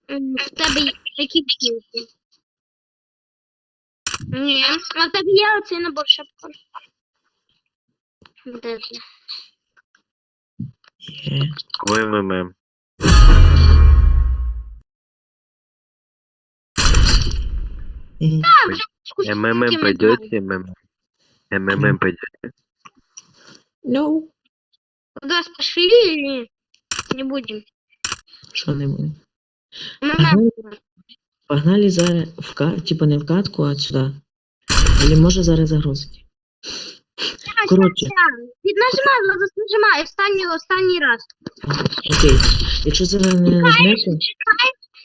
В тебе є які кінки? Ні, а в тебе є оцей набор шапка. Де ти? Є. МММ. І- МММ пойдете? МММ пойдете? Ну, Куда спошли или не будем? що не буде. МММ. Погнали зараз в типа не в катку, а сюди. Или може зараз загрузити. Коротше, Нажимай, нажимай, останній раз. окей. Якщо зараз не нажмете,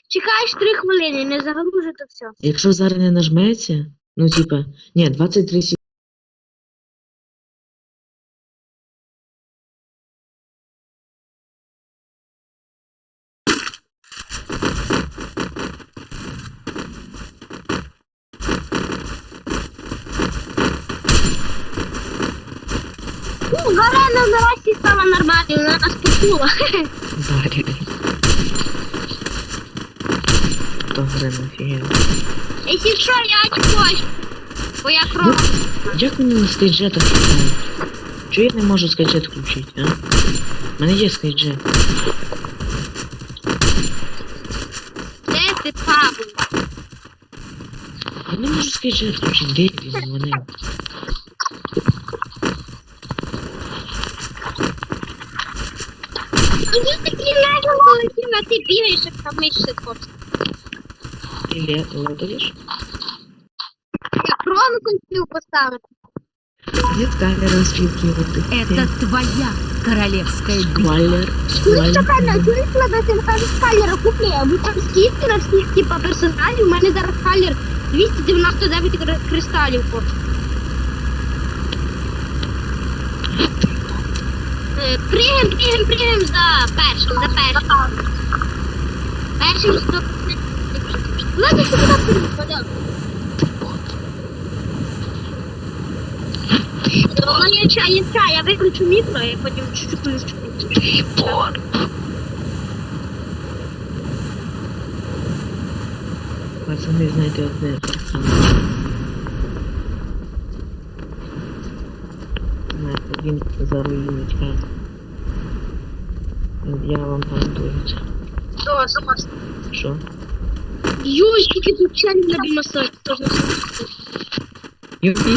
Чекаєш 3 хвилини, не загружити все. якщо зараз не нажметься, ну типа, ні, 23 секунди. Гарена наразі стала нормально, вона нас почула. Далі. То грена офігенно. Якщо що, я очкуюсь. Бо я кров. Як мені на скайджет включають? Чого я не можу скайджет включити, а? У мене є скайджет. Де ти, Павло? Я не можу скайджет включити, де він вони? Іди такі легко, а ти бігаєш, як там мишці просто. І летаєш? Я кромку хотів поставити. Нет камеры спилкируты. Это твоя королевская битва. Сквайлер. Чуєш, тебе телефон скалера купляє, бо там скидки на всіх, типа, персоналів, у мене зараз скалер 299 кристалів коштує. Пригаємо за першим. Першим 100%. Ладно, що туди приїхали. Я виключу мікро, я потім чуть-чуть включу. Пацаны, знаете, одне саме. Знаєте, він заруїнить хату. Я вам гарантую це. Що? Йой, скільки тут членів на бімасоті, тож на все. Юпі!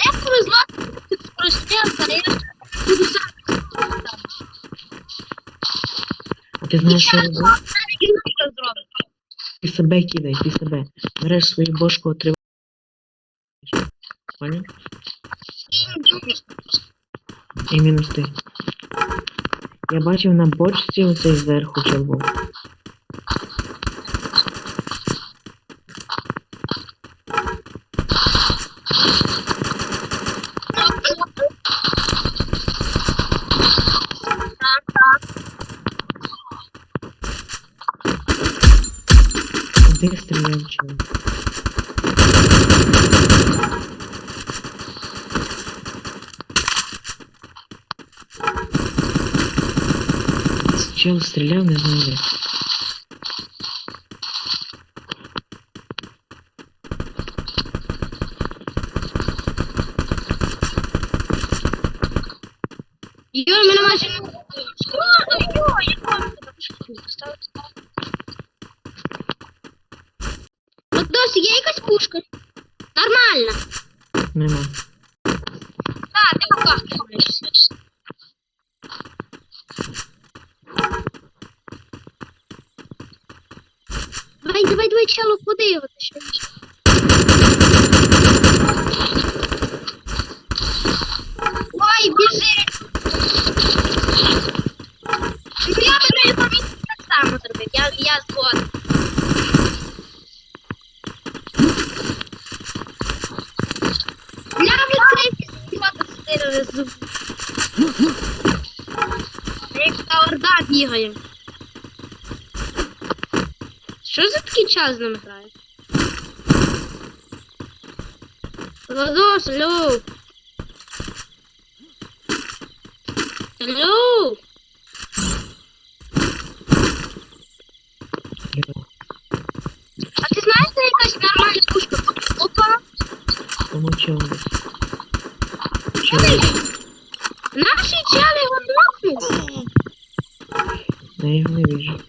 Я повезла, ти скористався, а я буду сам. А ти знаєш, що робити? Що зробити? Ти себе кидай, ти себе. Береш свою бошку, отриваєш. Понял? І мінус ти. Я бачив на бочці оцей зверху чел був. Куди стріляв чел? Чел стріляв, не знаю де. Йой, мене майже... Йой, я помню, поставити. От досі є якась пушка? Нормально. Нема. Так, ти пока втримаєшся. Давай, чело, куди його ти ще? Ой, біжить! Я би на його місці так само зробив, я згоден. Я відкритий співати 4 рази. Як та орда бігає. Що за такий час з нами грає? Владос, алло! Алло! Я его не вижу.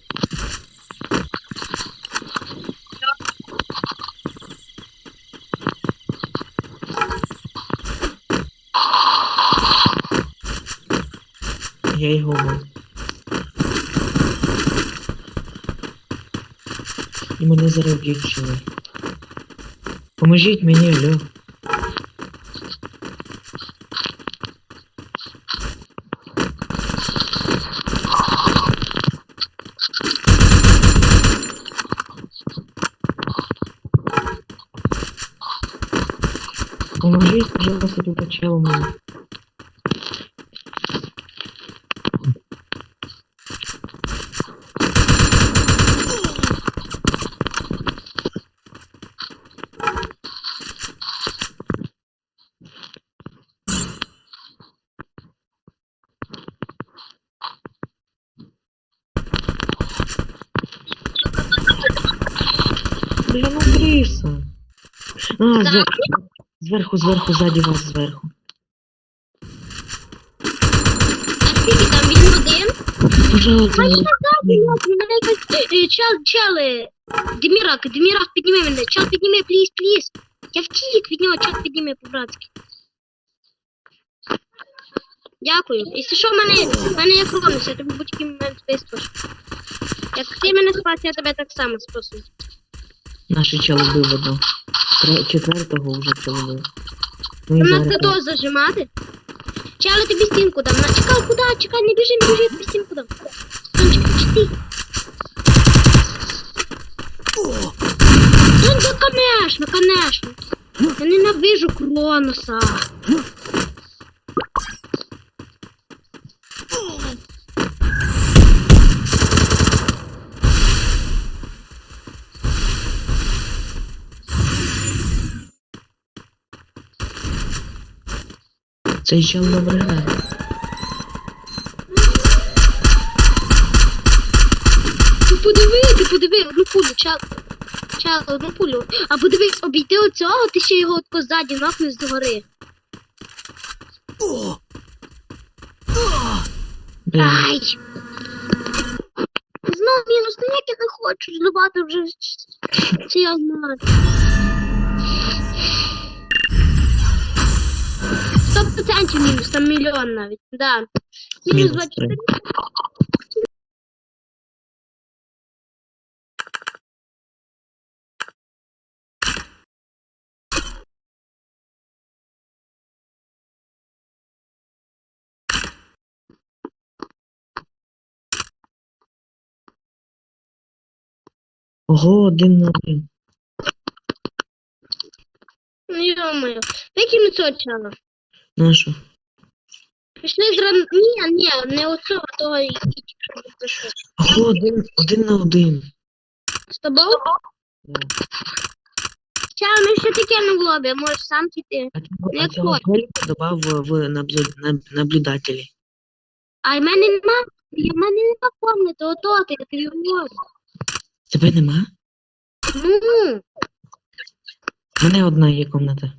Я його вбив. І мене зараз б'ють чили. Поможіть мені, алло. Поможіть, пожалуйста, тут челу мені. Бля, ну Криса. А, зверху, ззаді вас, зверху. А скільки там він один? Пожалуйста, А я ну, казав, мене якось чели. Демірак, підніми мене. Чел, підніми, пліз. Я втік від нього, чел, підніми по-братськи. Дякую. Якщо що, в мене є Кронос, я тобі будь-який момент виспашу. Як ти мене спас, я тебе так само спасу. наші чели вбив одного. Четвертого вже чели вбив. Ну і Там зараз нас готово зажимати. Чали, тобі стінку дам. Чекай, куди? Чекай, не біжи, я тобі стінку дам. Сонечка, чти. Ну, да, конечно. Я ненавижу Кроноса. цей чел добре грає. Ти подиви, одну пулю, чел, одну пулю. А подивись, обійти оцього, ти ще його отко ззаді нокнеш згори. Бля, Ай! Знов мінус, ну як я не хочу зливати вже це я знаю. 100% мінус, там мільйон навіть, да. Мінус мінус 24. 3. Ого, 1-1. Ну йо-моє. Викину цього чела. Нашу. Пішли Ні, не оцього, а того, який тільки що був зайшов. Ого, 1-1. З тобою? Да. Чел, ну що таке на в лобі, можеш сам піти. А цього Феліка добав в наблюдателі. А в мене нема, комнати, ото ти, я тобі говорю. Тебе нема? Ну, У мене одна є комната.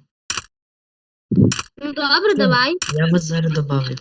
ну добре, давай. Я вас зараз добавлю.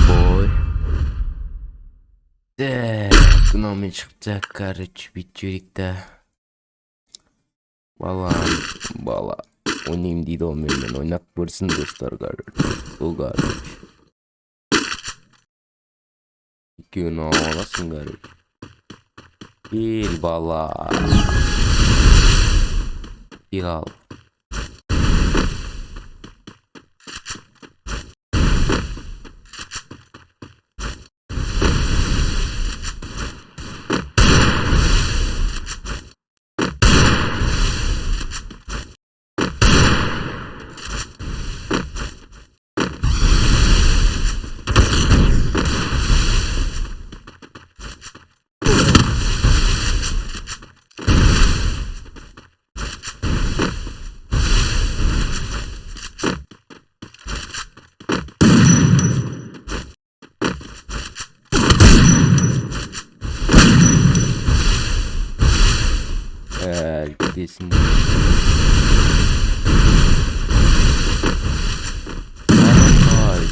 boy. Гном çıkacak короче bitçilikte. Bala. Oynayayım deydi o menmen oynat bırsın dostlar короче. Bu короче. 2 gün olasın короче. Gel bala. Gel al. Gidesin. Ay.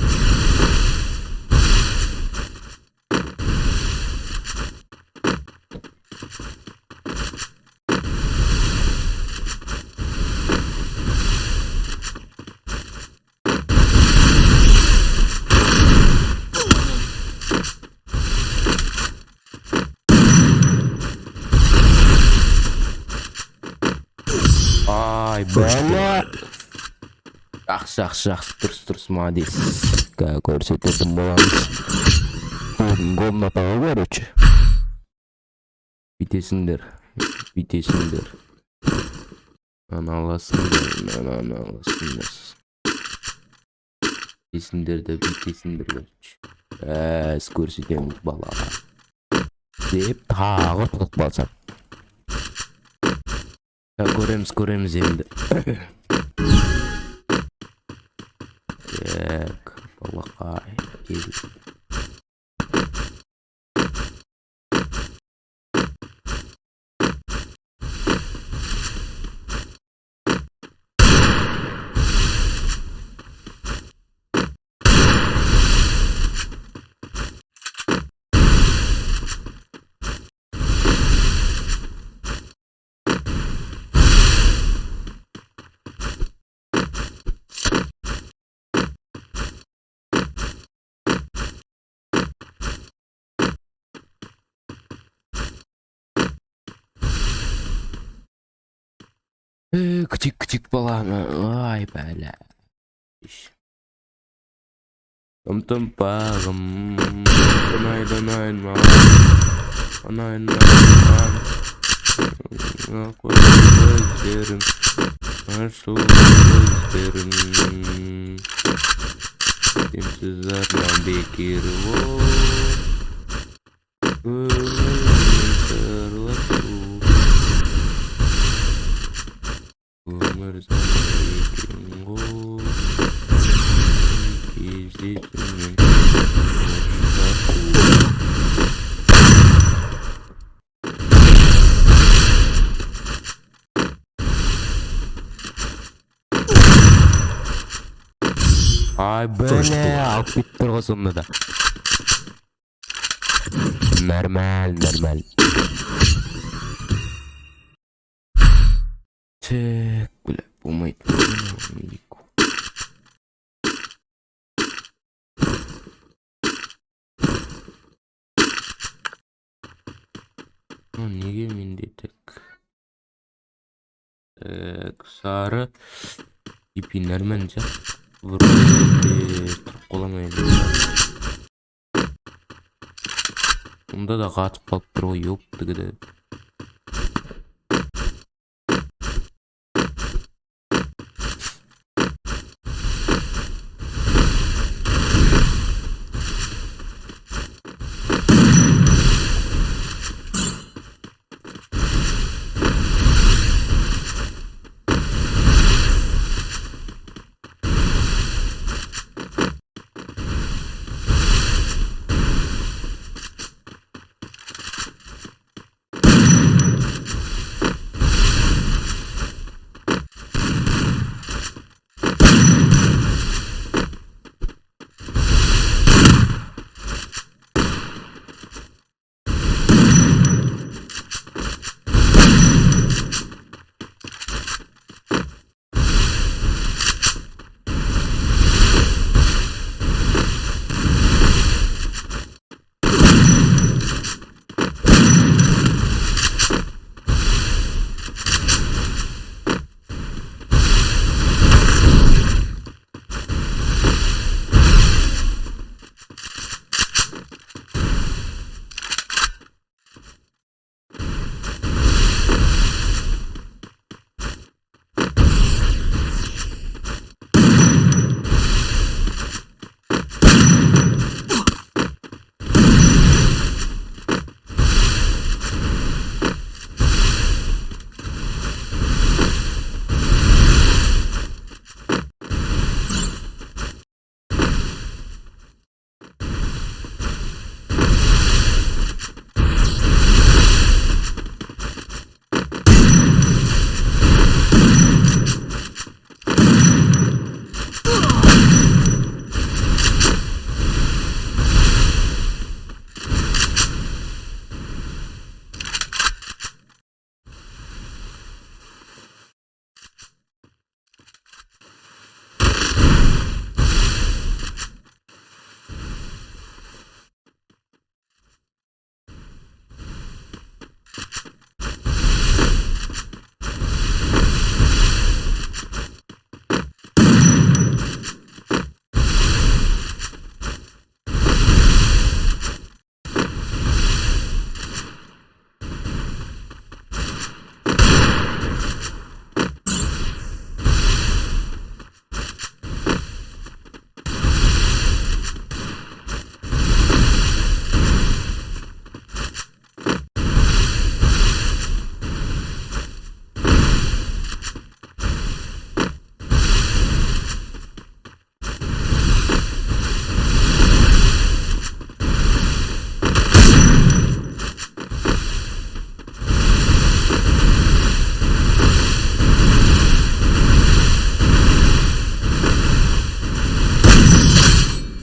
Ay bala. Жақсы дұрыс молодец. Көрсететін боламыз. Комнатаға короче. Битесіңдер. Аналасыңдар. Битесіңдер короче. Көрсетеміз балаға. Деп тағы тұтып балсам. Көреміз енді. Так, балақай, кел. Küçük bala. Ay bala. Tım bağım. Donay man. Gözlerim. Nasıl gözlerim. Kimsizlerden bekir o. Ay böyle alt bitti o sonunda da. Normal. Çek bile bu mayt. Неге менде тек sarı ipinler bence qo'lamaydi. Unda da qatib qolib turib yo'q degida.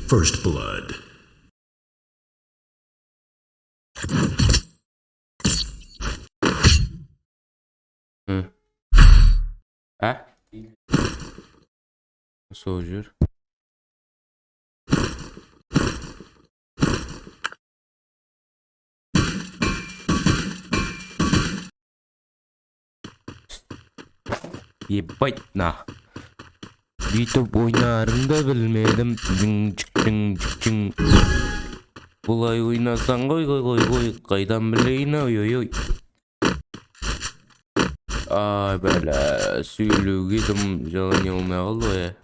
First blood. А? Soldier. Ебать на. Бүйтіп ойнарыңды білмедім. Жың. Бұлай ойнасаң қой. Қайдан білейін ой. Ай бәлә, сөйлеуге тым желание болмай қалды ғой.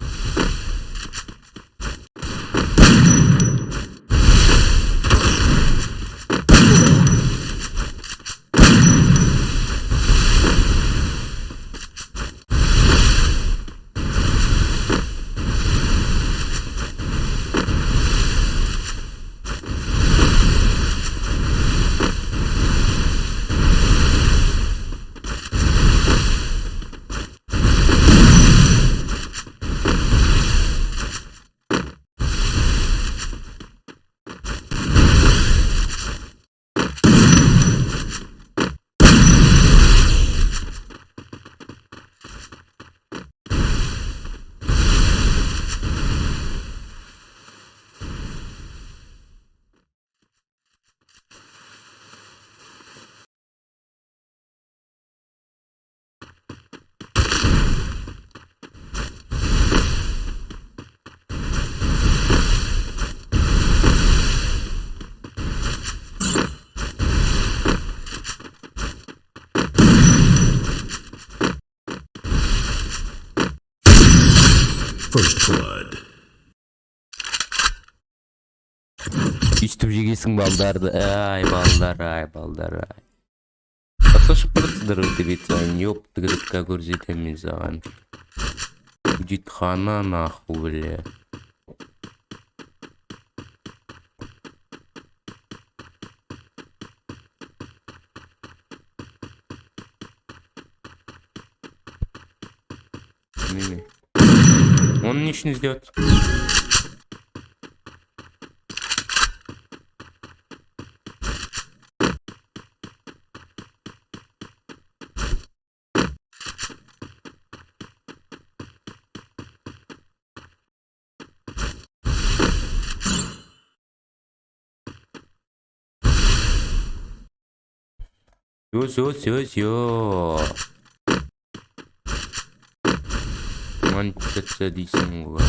First blood. Üstüm жегесің балдарды. Ай балдар. Послушай, процедуру ёпты, говорит, как көрсетемін саған. Будет хана нахуй, бля. Не. Он ничего не сделает. Все. Мантица дейсің ғой.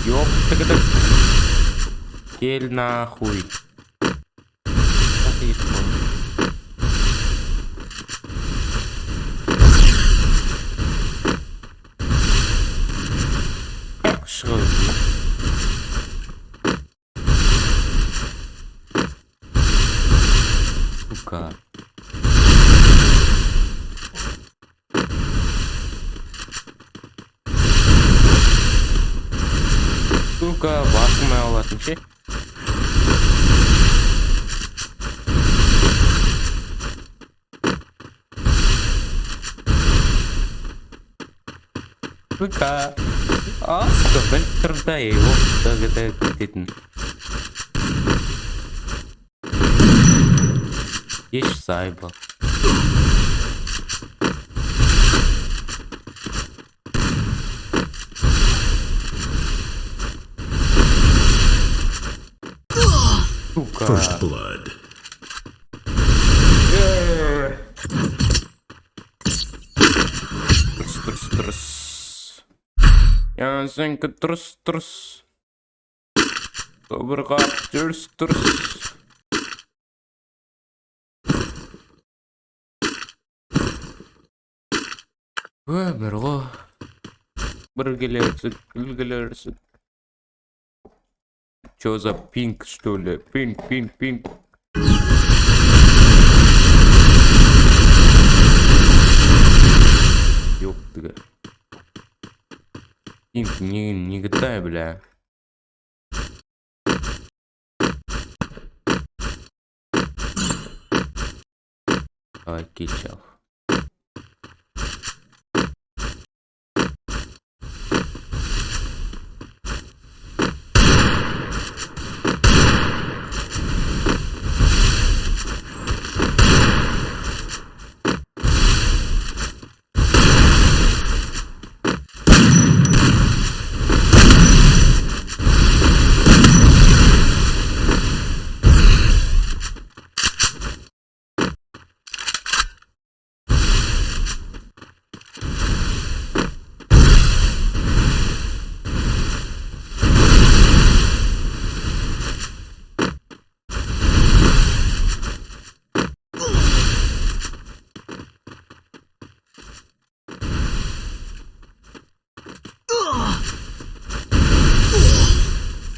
Ёпта-гада. Кель нахуй. Сука. Сука, басылмай алатын ше. Сука. Сука, біліп тұрда его да кететін. Еш сайба. Сука. First blood. Трус. Ясенька трус. Добрға трус. Өмір ғой. Білгілерсік. Чё за пинг, что ли? Пинг. Не гдай, бля. Окей, чел.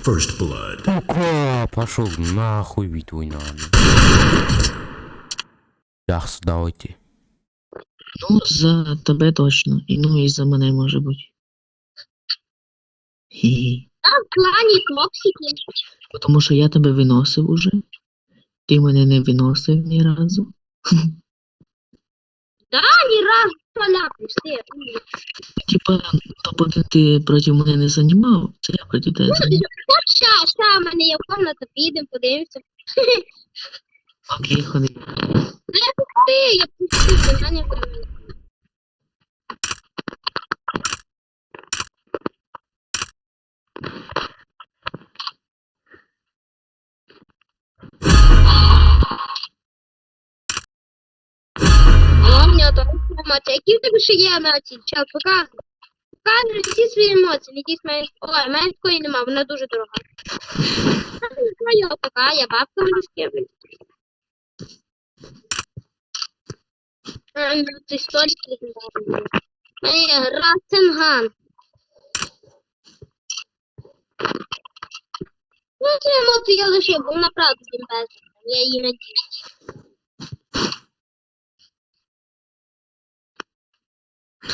First blood. Пока, пошел нахуй вид война. Жақсы, давайте. Ну, за тебе точно. І ну і за мене може бути. Хі-хі. Там в клані токсики. Тому що я тебе виносив уже. Ти мене не виносив ні разу. Да, ні разу поляпив, все. Типа, топ-1 ти проти мене не займав, це я проти тебе займав. От ща, в мене є комната, підемо, подивимося. Окей, ходи. Я пустив, питання приймаю. О, у мене там емоції. Які в тебе ще є емоції? Чел, показуй. Показуй всі свої емоції. Якісь мене... Ой, в мене такої нема, вона дуже дорога. Моя така, я бабка мені скиблю. Це столик легендарний. У мене є Ратенган. Ну, цю емоцію я лишив, бо вона правда бомбезна. Я її надіюсь.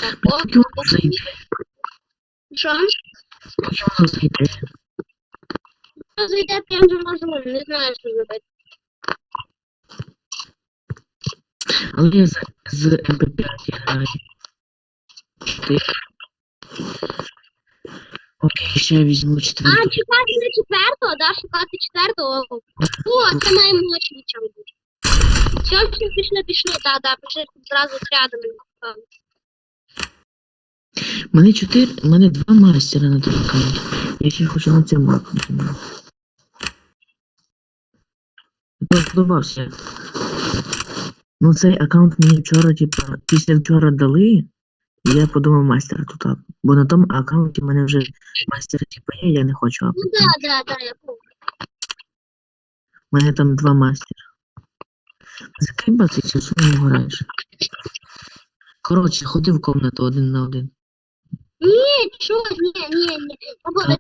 Так, Поки воно зайде, що? поки воно зайде. Що зайде, я вже можу, не знаю, що зробити. Але я з МП5 граю. Ти. Окей, ще я візьму А, четверту. чекати на четвертого, да? Шукати четвертого. О, це має мощні чим бути. Все, пішли, да, пішли зразу рядом. У мене 2 мастера на тому аккаунті. Я ще хочу на цьому аккаунті. Я подобався. Ну цей аккаунт мені вчора, типа, після вчора дали, і я подумав мастера тут ап. Бо на тому аккаунті в мене вже мастер, типа, є, я не хочу апати. Ну да, я помню. У мене там 2 мастера. Закріпати цю суму граєш. Коротше, ходи в комнату 1 на 1. Ні, чого, ні.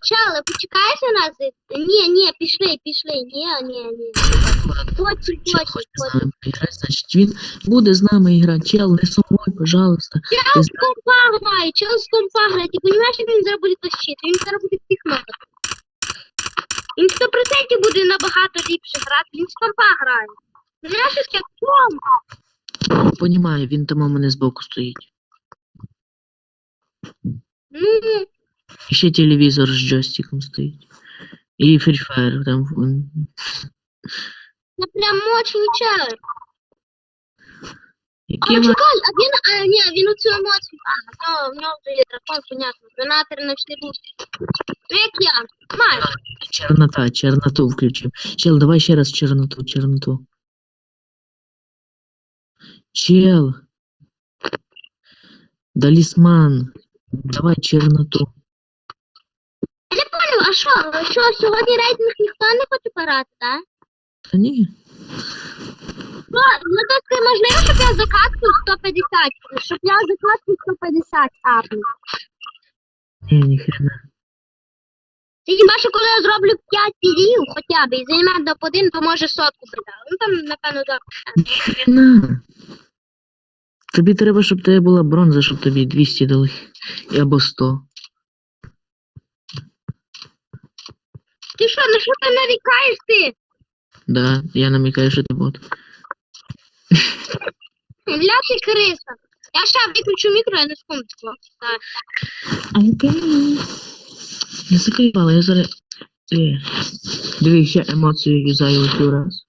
Чали, почекаєш на нас? Ні, пішли. Ні. Потім. Хоче з нами поіграти, значить він буде з нами грати. Чел, не сумуй, пожалуйста. Чел з компа грає, ти розумієш, як він зараз буде тащити? Він зараз буде всіх нокати. Він 100% буде набагато ліпше грати, він з компа грає. Знаєш, як комп? Понімаю, він там у мене збоку стоїть. Ну, І ще телевізор з джойстиком стоїть. І Free Fire там. це прям мощний чел. Які А, чекай, він у цю емоцію. В нього вже є дракон, понятно. Донатор на 4 руки. Ну, як я. Майже. Черноту включив. Чел, давай ще раз черноту. Чел. Талісман. Давай черноту. Я не понял, а що, сьогодні рейтинг ніхто не хоче пограти, так? Та ні. Ну, так можливо, щоб я закатку 150, щоб я закатку 150 апну. Ніхрена. Ти хіба що коли я зроблю 5 кілів хоча б, і займаю топ-1, то може сотку придали. Ну там, напевно, так. Ніхрена. Тобі треба, щоб тебе була бронза, щоб тобі 200 дали. Або 100. Ти що, на що ти нарікаєш ти? Да, я намікаю, що ти бот. Ля ти криса. Я ще виключу мікро, я не секундочку. Так. Окей. Не закривала, я зараз... Диви, ще емоцію юзаю цю раз.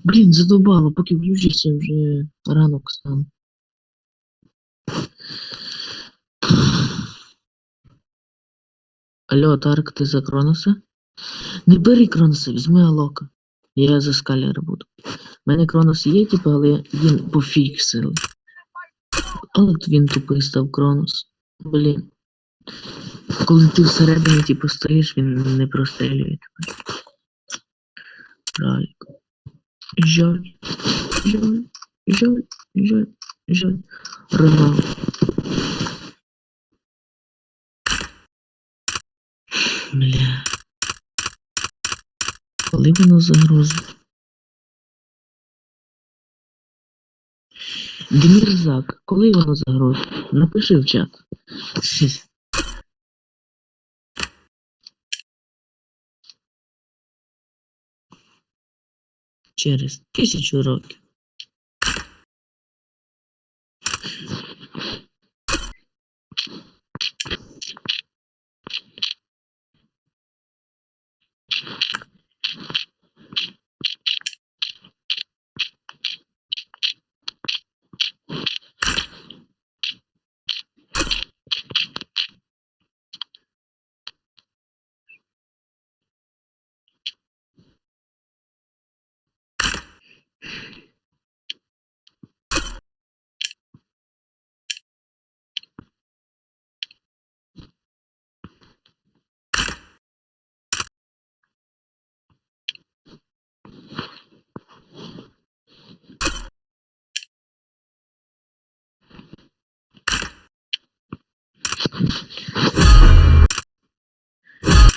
Блін, задовбало, поки включишся, вже ранок стане. Алло, Тарк, ти за Кроноса? Не бери Кроноса, візьми Алока. Я за скалера буду. У мене Кронос є, типу, але він пофіксили. От він тупий став Кронос. Блін. Коли ти всередині, типу, стоїш, він не прострілює тебе. Жаль. Жаль. Жаль. Жаль. Жаль. Жаль. Роналду. Бля. Коли воно загрузить? Демірзак, коли воно загрузить? Напиши в чат. Через 1000 років.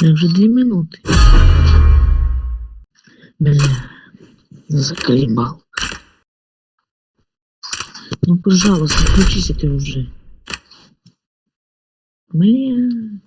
Вже 2 минути. Бля, заколебал. Ну, пожалуйста, включись ты уже. Бля.